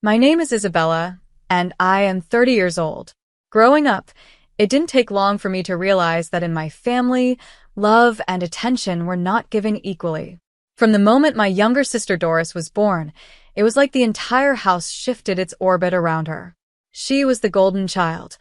My name is Isabella, and I am 30 years old. Growing up, it didn't take long for me to realize that in my family, love and attention were not given equally. From the moment my younger sister Doris was born, it was like the entire house shifted its orbit around her. She was the golden child,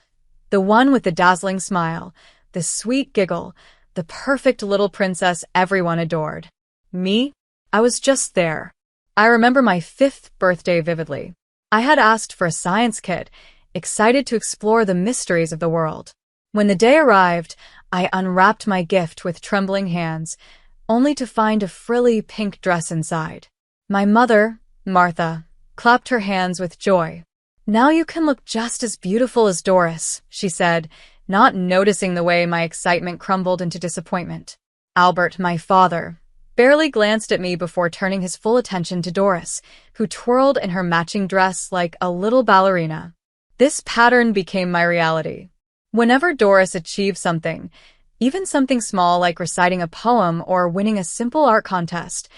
the one with the dazzling smile, the sweet giggle, the perfect little princess everyone adored. Me? I was just there. I remember my 5th birthday vividly. I had asked for a science kit, excited to explore the mysteries of the world. When the day arrived, I unwrapped my gift with trembling hands, only to find a frilly pink dress inside. My mother, Martha, clapped her hands with joy. "Now you can look just as beautiful as Doris," she said, not noticing the way my excitement crumbled into disappointment. Albert, my father, barely glanced at me before turning his full attention to Doris, who twirled in her matching dress like a little ballerina. This pattern became my reality. Whenever Doris achieved something, even something small like reciting a poem or winning a simple art contest,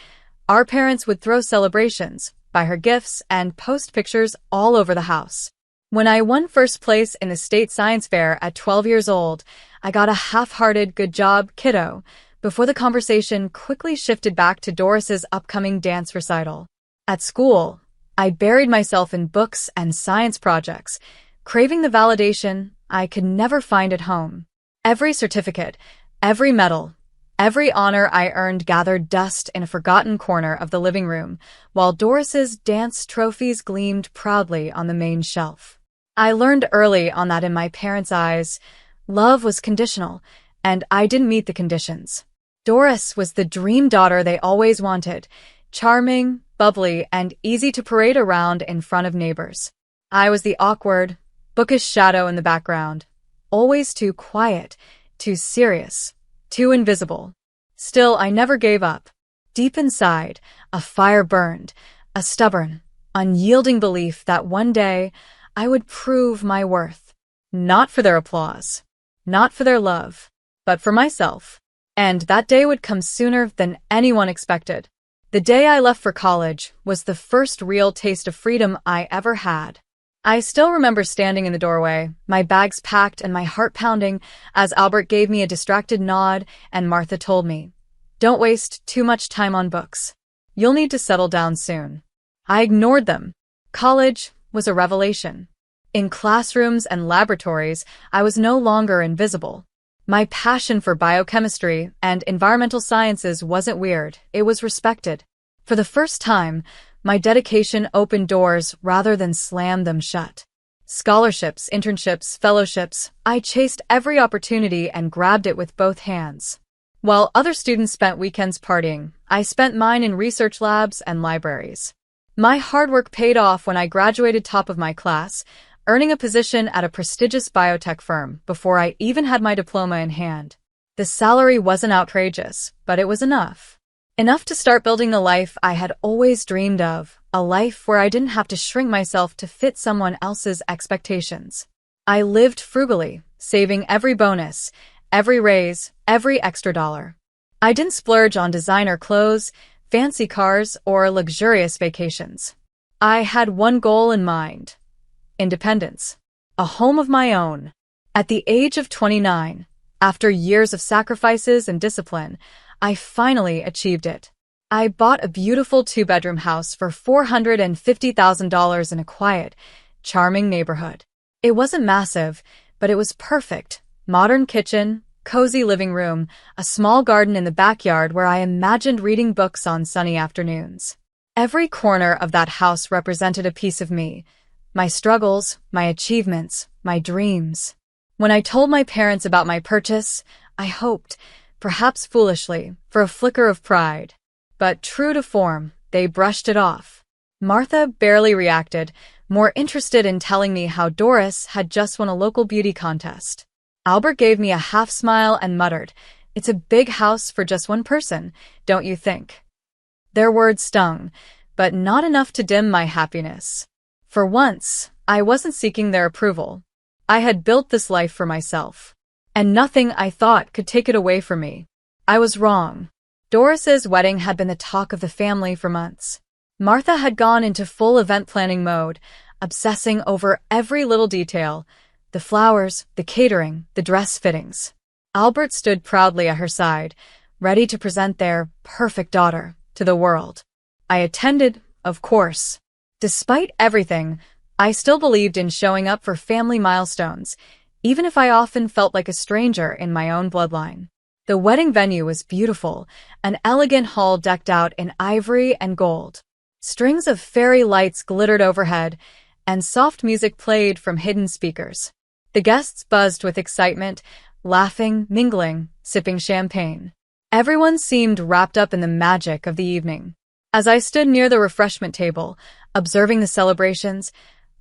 our parents would throw celebrations, buy her gifts, and post pictures all over the house. When I won first place in the state science fair at 12 years old, I got a half-hearted "good job, kiddo," before the conversation quickly shifted back to Doris's upcoming dance recital. At school, I buried myself in books and science projects, craving the validation I could never find at home. Every certificate, every medal, every honor I earned gathered dust in a forgotten corner of the living room, while Doris's dance trophies gleamed proudly on the main shelf. I learned early on that in my parents' eyes, love was conditional, and I didn't meet the conditions. Doris was the dream daughter they always wanted, charming, bubbly, and easy to parade around in front of neighbors. I was the awkward, bookish shadow in the background, always too quiet, too serious, too invisible. Still, I never gave up. Deep inside, a fire burned, a stubborn, unyielding belief that one day I would prove my worth. Not for their applause, not for their love, but for myself. And that day would come sooner than anyone expected. The day I left for college was the first real taste of freedom I ever had. I still remember standing in the doorway, my bags packed and my heart pounding, as Albert gave me a distracted nod and Martha told me, "Don't waste too much time on books. You'll need to settle down soon." I ignored them. College was a revelation. In classrooms and laboratories, I was no longer invisible. My passion for biochemistry and environmental sciences wasn't weird, it was respected. For the first time, my dedication opened doors rather than slammed them shut. Scholarships, internships, fellowships, I chased every opportunity and grabbed it with both hands. While other students spent weekends partying, I spent mine in research labs and libraries. My hard work paid off when I graduated top of my class, earning a position at a prestigious biotech firm before I even had my diploma in hand. The salary wasn't outrageous, but it was enough. Enough to start building the life I had always dreamed of, a life where I didn't have to shrink myself to fit someone else's expectations. I lived frugally, saving every bonus, every raise, every extra dollar. I didn't splurge on designer clothes, fancy cars, or luxurious vacations. I had one goal in mind: independence. A home of my own. At the age of 29, after years of sacrifices and discipline, I finally achieved it. I bought a beautiful 2-bedroom house for $450,000 in a quiet, charming neighborhood. It wasn't massive, but it was perfect. Modern kitchen, cozy living room, a small garden in the backyard where I imagined reading books on sunny afternoons. Every corner of that house represented a piece of me. My struggles, my achievements, my dreams. When I told my parents about my purchase, I hoped, perhaps foolishly, for a flicker of pride. But true to form, they brushed it off. Martha barely reacted, more interested in telling me how Doris had just won a local beauty contest. Albert gave me a half smile and muttered, "It's a big house for just one person, don't you think?" Their words stung, but not enough to dim my happiness. For once, I wasn't seeking their approval. I had built this life for myself, and nothing I thought could take it away from me. I was wrong. Doris's wedding had been the talk of the family for months. Martha had gone into full event planning mode, obsessing over every little detail: the flowers, the catering, the dress fittings. Albert stood proudly at her side, ready to present their perfect daughter to the world. I attended, of course. Despite everything, I still believed in showing up for family milestones, even if I often felt like a stranger in my own bloodline. The wedding venue was beautiful, an elegant hall decked out in ivory and gold. Strings of fairy lights glittered overhead, and soft music played from hidden speakers. The guests buzzed with excitement, laughing, mingling, sipping champagne. Everyone seemed wrapped up in the magic of the evening. As I stood near the refreshment table, observing the celebrations,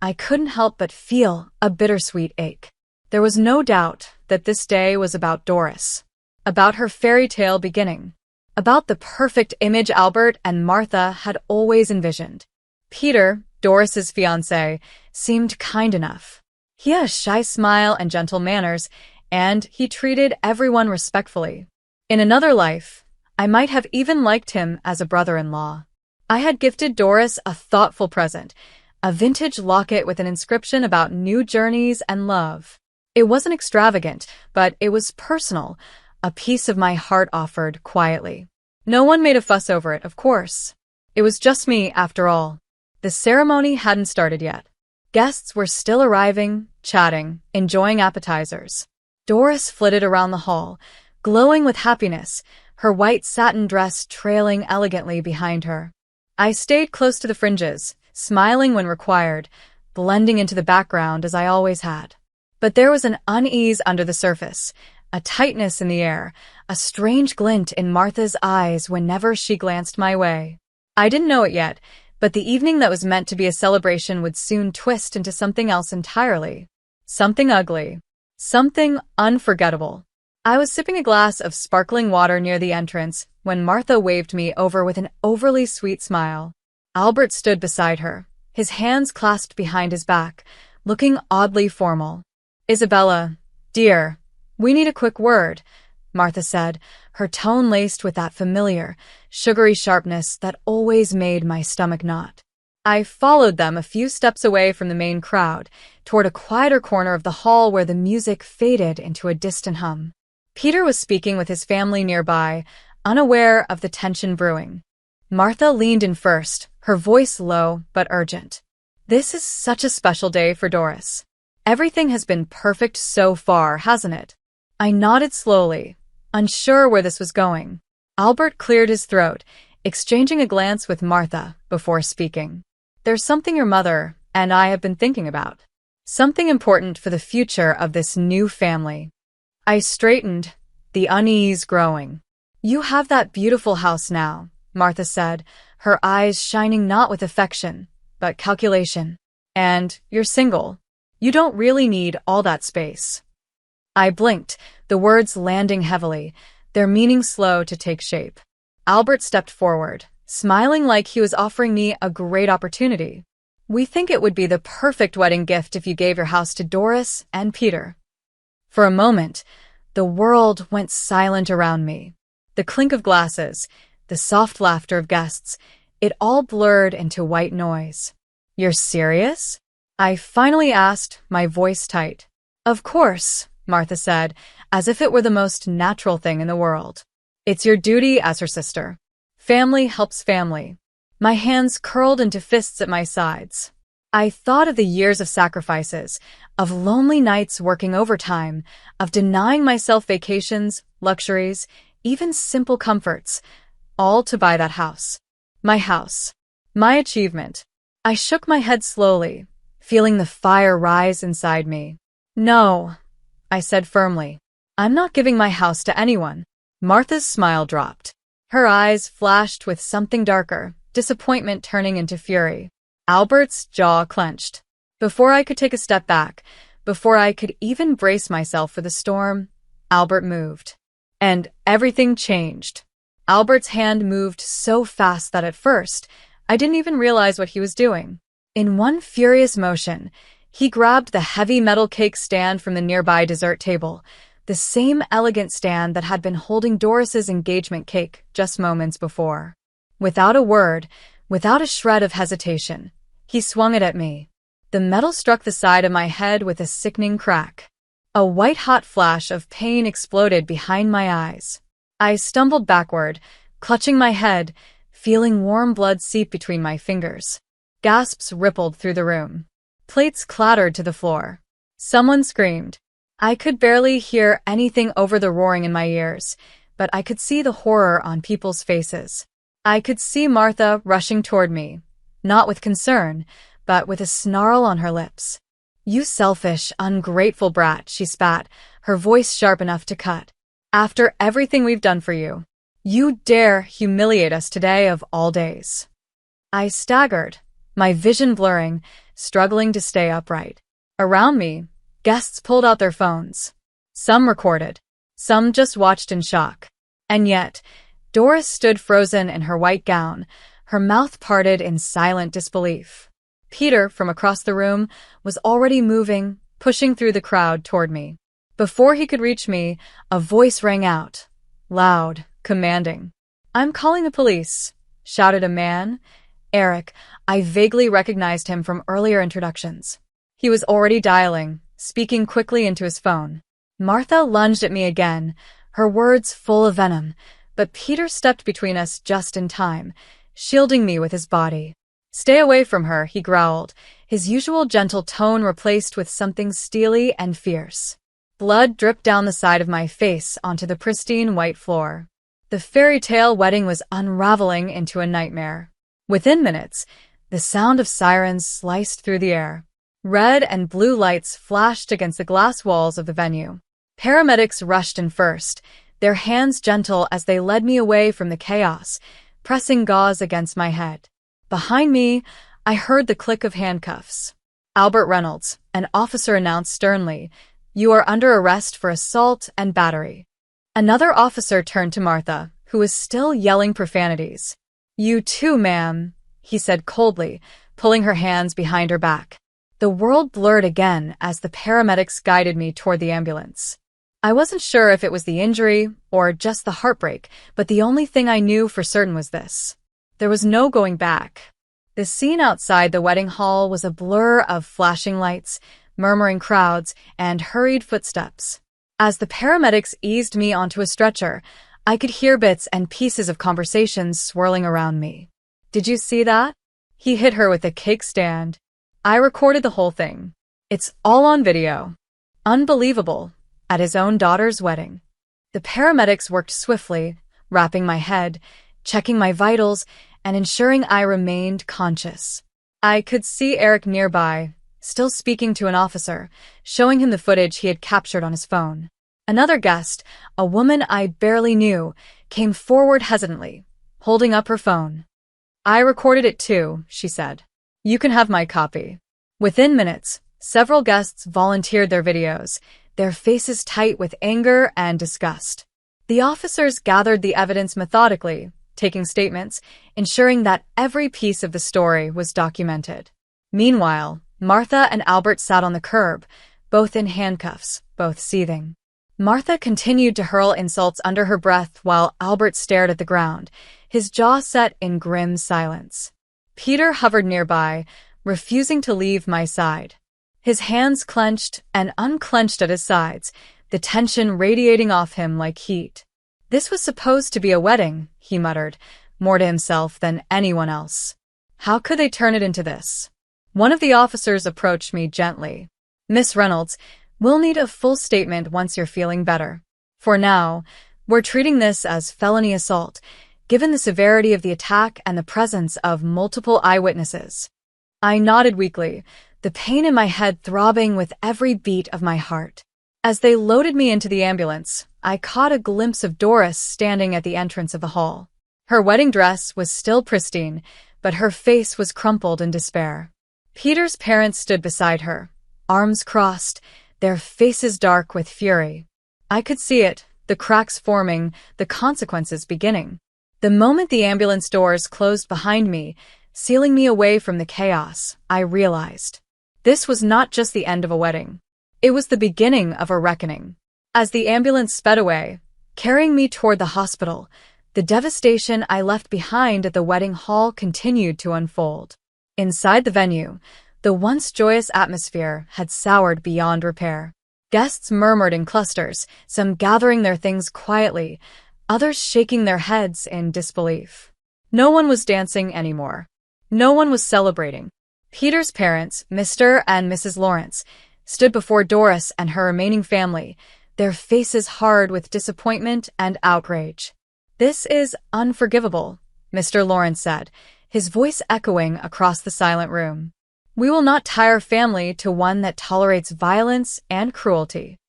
I couldn't help but feel a bittersweet ache. There was no doubt that this day was about Doris, about her fairy tale beginning, about the perfect image Albert and Martha had always envisioned. Peter, Doris's fiancé, seemed kind enough. He had a shy smile and gentle manners, and he treated everyone respectfully. In another life, I might have even liked him as a brother-in-law. I had gifted Doris a thoughtful present, a vintage locket with an inscription about new journeys and love. It wasn't extravagant, but it was personal, a piece of my heart offered quietly. No one made a fuss over it, of course. It was just me, after all. The ceremony hadn't started yet. Guests were still arriving, chatting, enjoying appetizers. Doris flitted around the hall, glowing with happiness, her white satin dress trailing elegantly behind her. I stayed close to the fringes, smiling when required, blending into the background as I always had. But there was an unease under the surface, a tightness in the air, a strange glint in Martha's eyes whenever she glanced my way. I didn't know it yet, but the evening that was meant to be a celebration would soon twist into something else entirely. Something ugly. Something unforgettable. I was sipping a glass of sparkling water near the entrance when Martha waved me over with an overly sweet smile. Albert stood beside her, his hands clasped behind his back, looking oddly formal. "Isabella, dear, we need a quick word," Martha said, her tone laced with that familiar, sugary sharpness that always made my stomach knot. I followed them a few steps away from the main crowd, toward a quieter corner of the hall where the music faded into a distant hum. Peter was speaking with his family nearby, unaware of the tension brewing. Martha leaned in first, her voice low but urgent. "This is such a special day for Doris. Everything has been perfect so far, hasn't it?" I nodded slowly, unsure where this was going. Albert cleared his throat, exchanging a glance with Martha before speaking. "There's something your mother and I have been thinking about. Something important for the future of this new family." I straightened, the unease growing. "You have that beautiful house now," Martha said, her eyes shining not with affection, but calculation. "And you're single. You don't really need all that space." I blinked, the words landing heavily, their meaning slow to take shape. Albert stepped forward, smiling like he was offering me a great opportunity. "We think it would be the perfect wedding gift if you gave your house to Doris and Peter." For a moment, the world went silent around me. The clink of glasses, the soft laughter of guests, it all blurred into white noise. "You're serious?" I finally asked, my voice tight. "Of course," Martha said, as if it were the most natural thing in the world. "It's your duty as her sister. Family helps family." My hands curled into fists at my sides. I thought of the years of sacrifices, of lonely nights working overtime, of denying myself vacations, luxuries, even simple comforts, all to buy that house. My house. My achievement. I shook my head slowly, feeling the fire rise inside me. "No," I said firmly. "I'm not giving my house to anyone." Martha's smile dropped. Her eyes flashed with something darker, disappointment turning into fury. Albert's jaw clenched. Before I could take a step back, before I could even brace myself for the storm, Albert moved. And everything changed. Albert's hand moved so fast that at first, I didn't even realize what he was doing. In one furious motion, he grabbed the heavy metal cake stand from the nearby dessert table, the same elegant stand that had been holding Doris's engagement cake just moments before. Without a word, Without a shred of hesitation, he swung it at me. The metal struck the side of my head with a sickening crack. A white-hot flash of pain exploded behind my eyes. I stumbled backward, clutching my head, feeling warm blood seep between my fingers. Gasps rippled through the room. Plates clattered to the floor. Someone screamed. I could barely hear anything over the roaring in my ears, but I could see the horror on people's faces. I could see Martha rushing toward me, not with concern, but with a snarl on her lips. "You selfish, ungrateful brat," she spat, her voice sharp enough to cut. "After everything we've done for you, you dare humiliate us today of all days." I staggered, my vision blurring, struggling to stay upright. Around me, guests pulled out their phones. Some recorded, some just watched in shock. And yet, Doris stood frozen in her white gown, her mouth parted in silent disbelief. Peter, from across the room, was already moving, pushing through the crowd toward me. Before he could reach me, a voice rang out, loud, commanding. "I'm calling the police," shouted a man. Eric, I vaguely recognized him from earlier introductions. He was already dialing, speaking quickly into his phone. Martha lunged at me again, her words full of venom, but Peter stepped between us just in time, shielding me with his body. "Stay away from her," he growled, his usual gentle tone replaced with something steely and fierce. Blood dripped down the side of my face onto the pristine white floor. The fairy tale wedding was unraveling into a nightmare. Within minutes, the sound of sirens sliced through the air. Red and blue lights flashed against the glass walls of the venue. Paramedics rushed in first, their hands gentle as they led me away from the chaos, pressing gauze against my head. Behind me, I heard the click of handcuffs. "Albert Reynolds," an officer announced sternly, "you are under arrest for assault and battery." Another officer turned to Martha, who was still yelling profanities. "You too, ma'am," he said coldly, pulling her hands behind her back. The world blurred again as the paramedics guided me toward the ambulance. I wasn't sure if it was the injury or just the heartbreak, but the only thing I knew for certain was this. There was no going back. The scene outside the wedding hall was a blur of flashing lights, murmuring crowds, and hurried footsteps. As the paramedics eased me onto a stretcher, I could hear bits and pieces of conversations swirling around me. "Did you see that?" He hit her with a cake stand. "I recorded the whole thing. It's all on video." Unbelievable. At his own daughter's wedding. The paramedics worked swiftly, wrapping my head, checking my vitals, and ensuring I remained conscious. I could see Eric nearby, still speaking to an officer, showing him the footage he had captured on his phone. Another guest, a woman I barely knew, came forward hesitantly, holding up her phone. "I recorded it too," she said. "You can have my copy." Within minutes, several guests volunteered their videos, their faces tight with anger and disgust. The officers gathered the evidence methodically, taking statements, ensuring that every piece of the story was documented. Meanwhile, Martha and Albert sat on the curb, both in handcuffs, both seething. Martha continued to hurl insults under her breath while Albert stared at the ground, his jaw set in grim silence. Peter hovered nearby, refusing to leave my side. His hands clenched and unclenched at his sides, the tension radiating off him like heat. "This was supposed to be a wedding," he muttered, more to himself than anyone else. "How could they turn it into this?" One of the officers approached me gently. "Miss Reynolds, we'll need a full statement once you're feeling better. For now, we're treating this as felony assault, given the severity of the attack and the presence of multiple eyewitnesses." I nodded weakly, the pain in my head throbbing with every beat of my heart. As they loaded me into the ambulance, I caught a glimpse of Doris standing at the entrance of the hall. Her wedding dress was still pristine, but her face was crumpled in despair. Peter's parents stood beside her, arms crossed, their faces dark with fury. I could see it, the cracks forming, the consequences beginning. The moment the ambulance doors closed behind me, sealing me away from the chaos, I realized. This was not just the end of a wedding. It was the beginning of a reckoning. As the ambulance sped away, carrying me toward the hospital, The devastation I left behind at the wedding hall continued to unfold. Inside the venue, the once joyous atmosphere had soured beyond repair. Guests murmured in clusters, some gathering their things quietly, others shaking their heads in disbelief. No one was dancing anymore. No one was celebrating. Peter's parents, Mr. and Mrs. Lawrence, stood before Doris and her remaining family, their faces hard with disappointment and outrage. "This is unforgivable," Mr. Lawrence said, his voice echoing across the silent room. "We will not tie our family to one that tolerates violence and cruelty."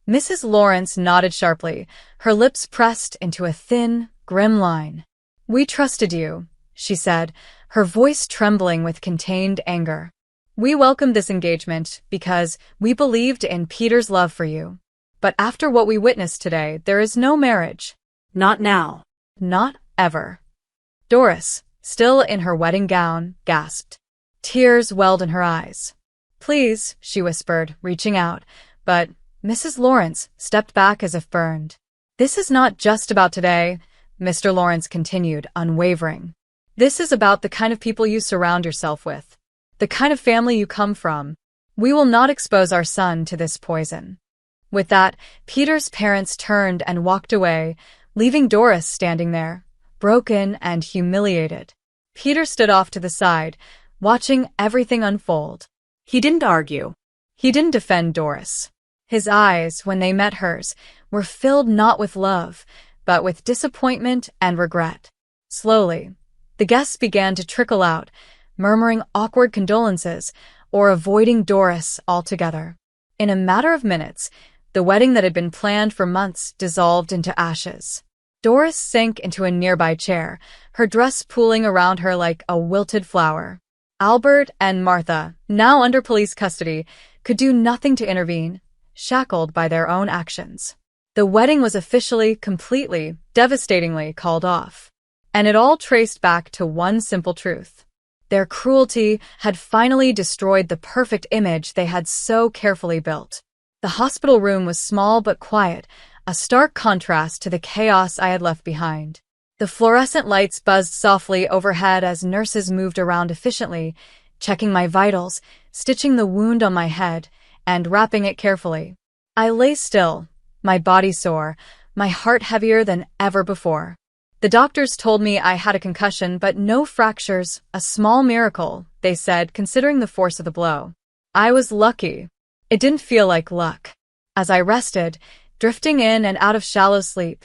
Mrs. Lawrence nodded sharply, her lips pressed into a thin, grim line. "We trusted you," she said, her voice trembling with contained anger. "We welcomed this engagement because we believed in Peter's love for you. But after what we witnessed today, there is no marriage." "Not now." "Not ever." Doris, still in her wedding gown, gasped. Tears welled in her eyes. "Please," she whispered, reaching out, but Mrs. Lawrence stepped back as if burned. "This is not just about today," Mr. Lawrence continued, unwavering. "This is about the kind of people you surround yourself with, the kind of family you come from. We will not expose our son to this poison." With that, Peter's parents turned and walked away, leaving Doris standing there, broken and humiliated. Peter stood off to the side, watching everything unfold. He didn't argue. He didn't defend Doris. His eyes, when they met hers, were filled not with love, but with disappointment and regret. Slowly, the guests began to trickle out, murmuring awkward condolences or avoiding Doris altogether. In a matter of minutes, the wedding that had been planned for months dissolved into ashes. Doris sank into a nearby chair, her dress pooling around her like a wilted flower. Albert and Martha, now under police custody, could do nothing to intervene, shackled by their own actions. The wedding was officially, completely, devastatingly called off. And it all traced back to one simple truth. Their cruelty had finally destroyed the perfect image they had so carefully built. The hospital room was small but quiet, a stark contrast to the chaos I had left behind. The fluorescent lights buzzed softly overhead as nurses moved around efficiently, checking my vitals, stitching the wound on my head, and wrapping it carefully. I lay still, my body sore, my heart heavier than ever before. The doctors told me I had a concussion but no fractures, a small miracle, they said, considering the force of the blow. I was lucky. It didn't feel like luck. As I rested, drifting in and out of shallow sleep,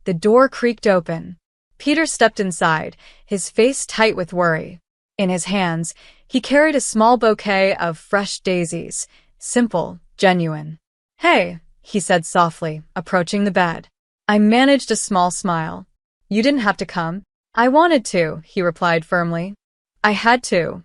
the door creaked open. Peter stepped inside, his face tight with worry. In his hands, he carried a small bouquet of fresh daisies, simple, genuine. "Hey," he said softly, approaching the bed. I managed a small smile. "You didn't have to come." "I wanted to," he replied firmly. "I had to."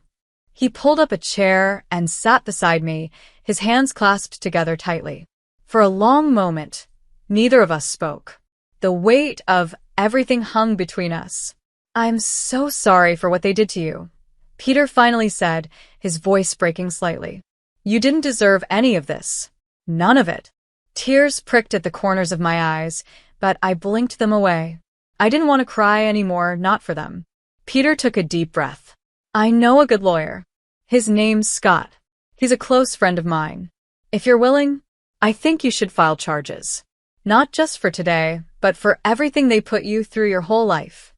He pulled up a chair and sat beside me, his hands clasped together tightly. For a long moment, neither of us spoke. The weight of everything hung between us. "I'm so sorry for what they did to you," Peter finally said, his voice breaking slightly. "You didn't deserve any of this. None of it." Tears pricked at the corners of my eyes, but I blinked them away. I didn't want to cry anymore, not for them. Peter took a deep breath. "I know a good lawyer. His name's Scott. He's a close friend of mine. If you're willing, I think you should file charges. Not just for today, but for everything they put you through your whole life."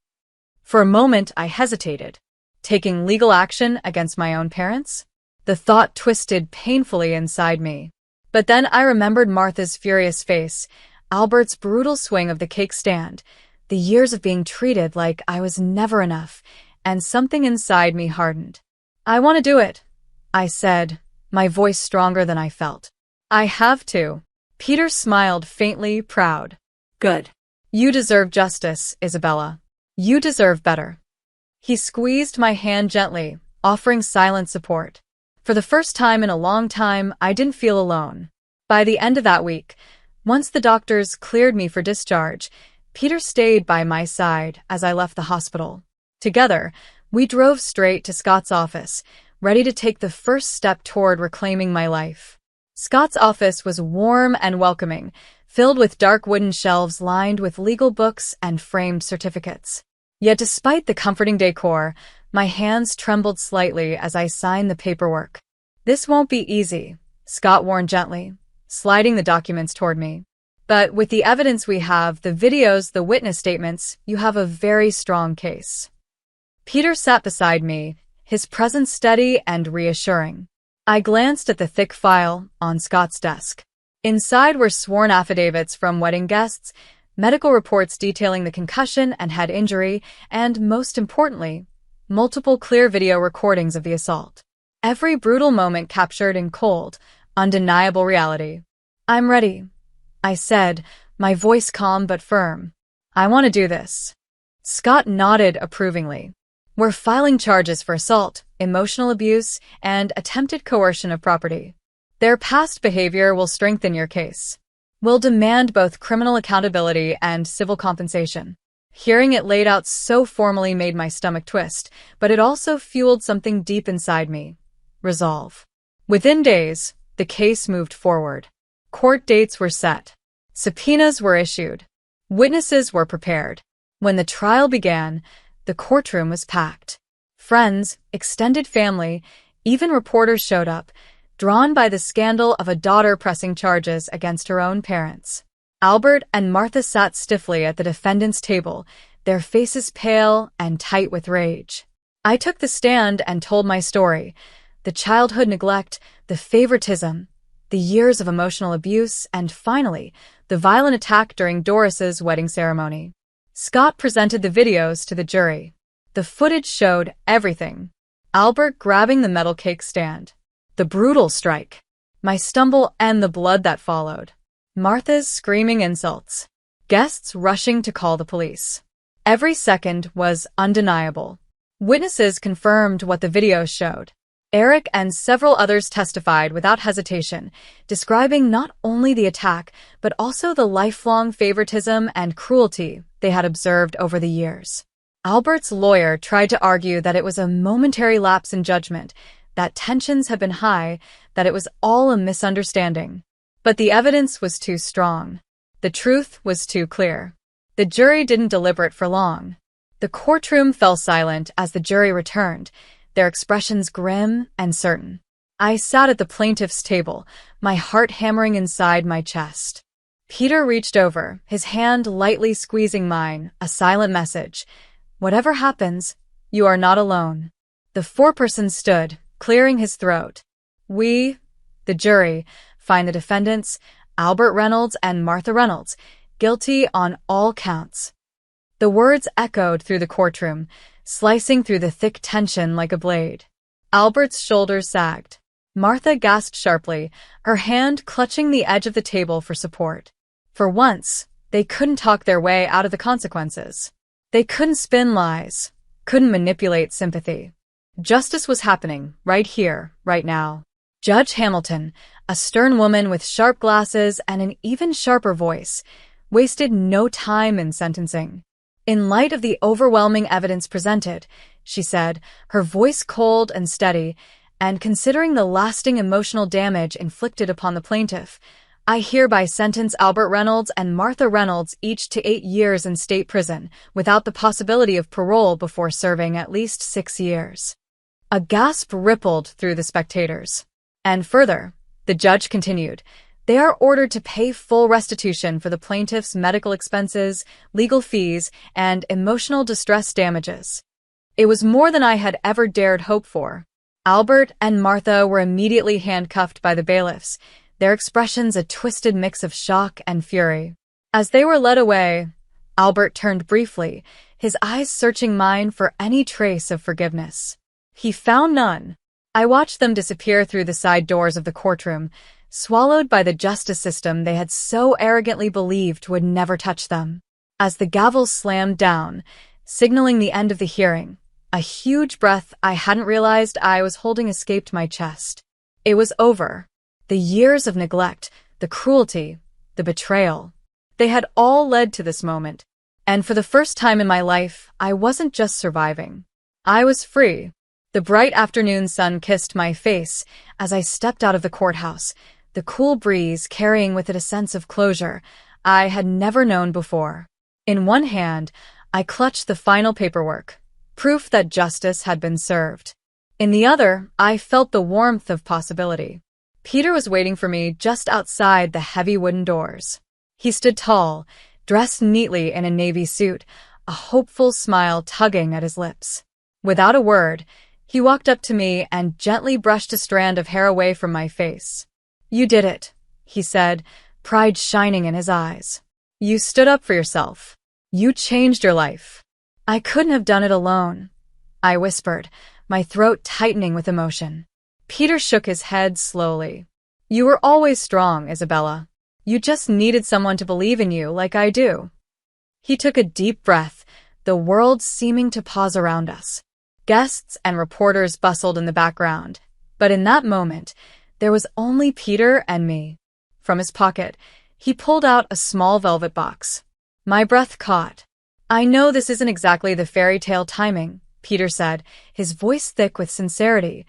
For a moment, I hesitated. Taking legal action against my own parents? The thought twisted painfully inside me. But then I remembered Martha's furious face, Albert's brutal swing of the cake stand, the years of being treated like I was never enough, and something inside me hardened. "I want to do it," I said, my voice stronger than I felt. "I have to." Peter smiled faintly, proud. "Good. You deserve justice, Isabella. You deserve better." He squeezed my hand gently, offering silent support. For the first time in a long time, I didn't feel alone. By the end of that week, once the doctors cleared me for discharge, Peter stayed by my side as I left the hospital. Together, we drove straight to Scott's office, ready to take the first step toward reclaiming my life. Scott's office was warm and welcoming, filled with dark wooden shelves lined with legal books and framed certificates. Yet despite the comforting decor, my hands trembled slightly as I signed the paperwork. "This won't be easy," Scott warned gently, sliding the documents toward me. "But with the evidence we have, the videos, the witness statements, you have a very strong case." Peter sat beside me, his presence steady and reassuring. I glanced at the thick file on Scott's desk. Inside were sworn affidavits from wedding guests, medical reports detailing the concussion and head injury, and, most importantly, multiple clear video recordings of the assault. Every brutal moment captured in cold, undeniable reality. "I'm ready," I said, my voice calm but firm. "I want to do this." Scott nodded approvingly. "We're filing charges for assault, emotional abuse, and attempted coercion of property. Their past behavior will strengthen your case. We'll demand both criminal accountability and civil compensation." Hearing it laid out so formally made my stomach twist, but it also fueled something deep inside me. Resolve. Within days, the case moved forward. Court dates were set. Subpoenas were issued. Witnesses were prepared. When the trial began, the courtroom was packed. Friends, extended family, even reporters showed up, drawn by the scandal of a daughter pressing charges against her own parents. Albert and Martha sat stiffly at the defendant's table, their faces pale and tight with rage. I took the stand and told my story: the childhood neglect, the favoritism, the years of emotional abuse, and finally, the violent attack during Doris's wedding ceremony. Scott presented the videos to the jury. The footage showed everything. Albert grabbing the metal cake stand, the brutal strike, my stumble, and the blood that followed. Martha's screaming insults. Guests rushing to call the police. Every second was undeniable. Witnesses confirmed what the videos showed. Eric and several others testified without hesitation, describing not only the attack, but also the lifelong favoritism and cruelty they had observed over the years. Albert's lawyer tried to argue that it was a momentary lapse in judgment, that tensions had been high, that it was all a misunderstanding. But the evidence was too strong. The truth was too clear. The jury didn't deliberate for long. The courtroom fell silent as the jury returned, their expressions grim and certain. I sat at the plaintiff's table, my heart hammering inside my chest. Peter reached over, his hand lightly squeezing mine, a silent message. "Whatever happens, you are not alone." The foreperson stood, clearing his throat. "We, the jury, find the defendants, Albert Reynolds and Martha Reynolds, guilty on all counts." The words echoed through the courtroom, slicing through the thick tension like a blade. Albert's shoulders sagged. Martha gasped sharply, her hand clutching the edge of the table for support. For once, they couldn't talk their way out of the consequences. They couldn't spin lies, couldn't manipulate sympathy. Justice was happening, right here, right now. Judge Hamilton, a stern woman with sharp glasses and an even sharper voice, wasted no time in sentencing. "In light of the overwhelming evidence presented," she said, her voice cold and steady, "and considering the lasting emotional damage inflicted upon the plaintiff, I hereby sentence Albert Reynolds and Martha Reynolds each to 8 years in state prison, without the possibility of parole before serving at least 6 years. A gasp rippled through the spectators. And further, the judge continued, "They are ordered to pay full restitution for the plaintiff's medical expenses, legal fees, and emotional distress damages." It was more than I had ever dared hope for. Albert and Martha were immediately handcuffed by the bailiffs, their expressions a twisted mix of shock and fury. As they were led away, Albert turned briefly, his eyes searching mine for any trace of forgiveness. He found none. I watched them disappear through the side doors of the courtroom, swallowed by the justice system they had so arrogantly believed would never touch them. As the gavel slammed down, signaling the end of the hearing, a huge breath I hadn't realized I was holding escaped my chest. It was over. The years of neglect, the cruelty, the betrayal, they had all led to this moment. And for the first time in my life, I wasn't just surviving. I was free. The bright afternoon sun kissed my face as I stepped out of the courthouse, the cool breeze carrying with it a sense of closure I had never known before. In one hand, I clutched the final paperwork, proof that justice had been served. In the other, I felt the warmth of possibility. Peter was waiting for me just outside the heavy wooden doors. He stood tall, dressed neatly in a navy suit, a hopeful smile tugging at his lips. Without a word, he walked up to me and gently brushed a strand of hair away from my face. "You did it," he said, pride shining in his eyes. "You stood up for yourself. You changed your life." "I couldn't have done it alone," I whispered, my throat tightening with emotion. Peter shook his head slowly. "You were always strong, Isabella. You just needed someone to believe in you like I do." He took a deep breath, the world seeming to pause around us. Guests and reporters bustled in the background, but in that moment, there was only Peter and me. From his pocket, he pulled out a small velvet box. My breath caught. "I know this isn't exactly the fairy tale timing," Peter said, his voice thick with sincerity,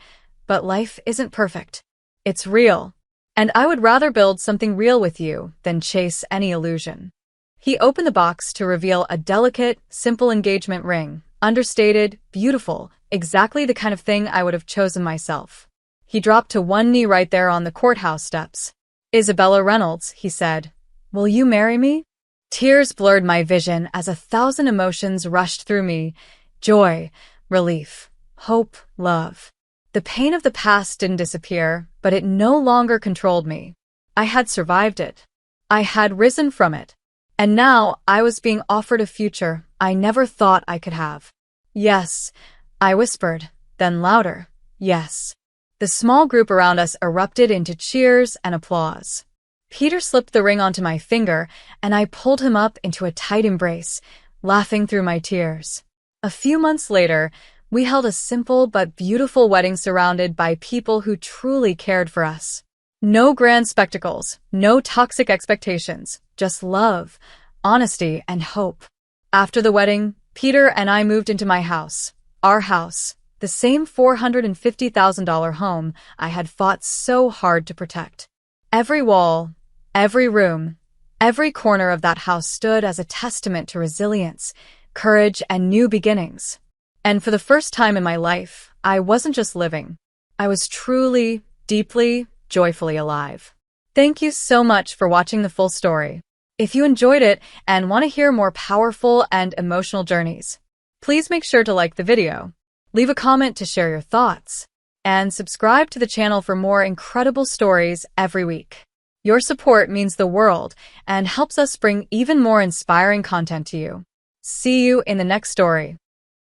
"but life isn't perfect. It's real, and I would rather build something real with you than chase any illusion." He opened the box to reveal a delicate, simple engagement ring, understated, beautiful, exactly the kind of thing I would have chosen myself. He dropped to one knee right there on the courthouse steps. "Isabella Reynolds," he said, "will you marry me?" Tears blurred my vision as 1,000 emotions rushed through me: joy, relief, hope, love. The pain of the past didn't disappear, but it no longer controlled me. I had survived it. I had risen from it. And now I was being offered a future I never thought I could have. "Yes," I whispered, then louder, "yes." The small group around us erupted into cheers and applause. Peter slipped the ring onto my finger, and I pulled him up into a tight embrace, laughing through my tears. A few months later, we held a simple but beautiful wedding surrounded by people who truly cared for us. No grand spectacles, no toxic expectations, just love, honesty, and hope. After the wedding, Peter and I moved into my house, our house, the same $450,000 home I had fought so hard to protect. Every wall, every room, every corner of that house stood as a testament to resilience, courage, and new beginnings. And for the first time in my life, I wasn't just living. I was truly, deeply, joyfully alive. Thank you so much for watching the full story. If you enjoyed it and want to hear more powerful and emotional journeys, please make sure to like the video, leave a comment to share your thoughts, and subscribe to the channel for more incredible stories every week. Your support means the world and helps us bring even more inspiring content to you. See you in the next story.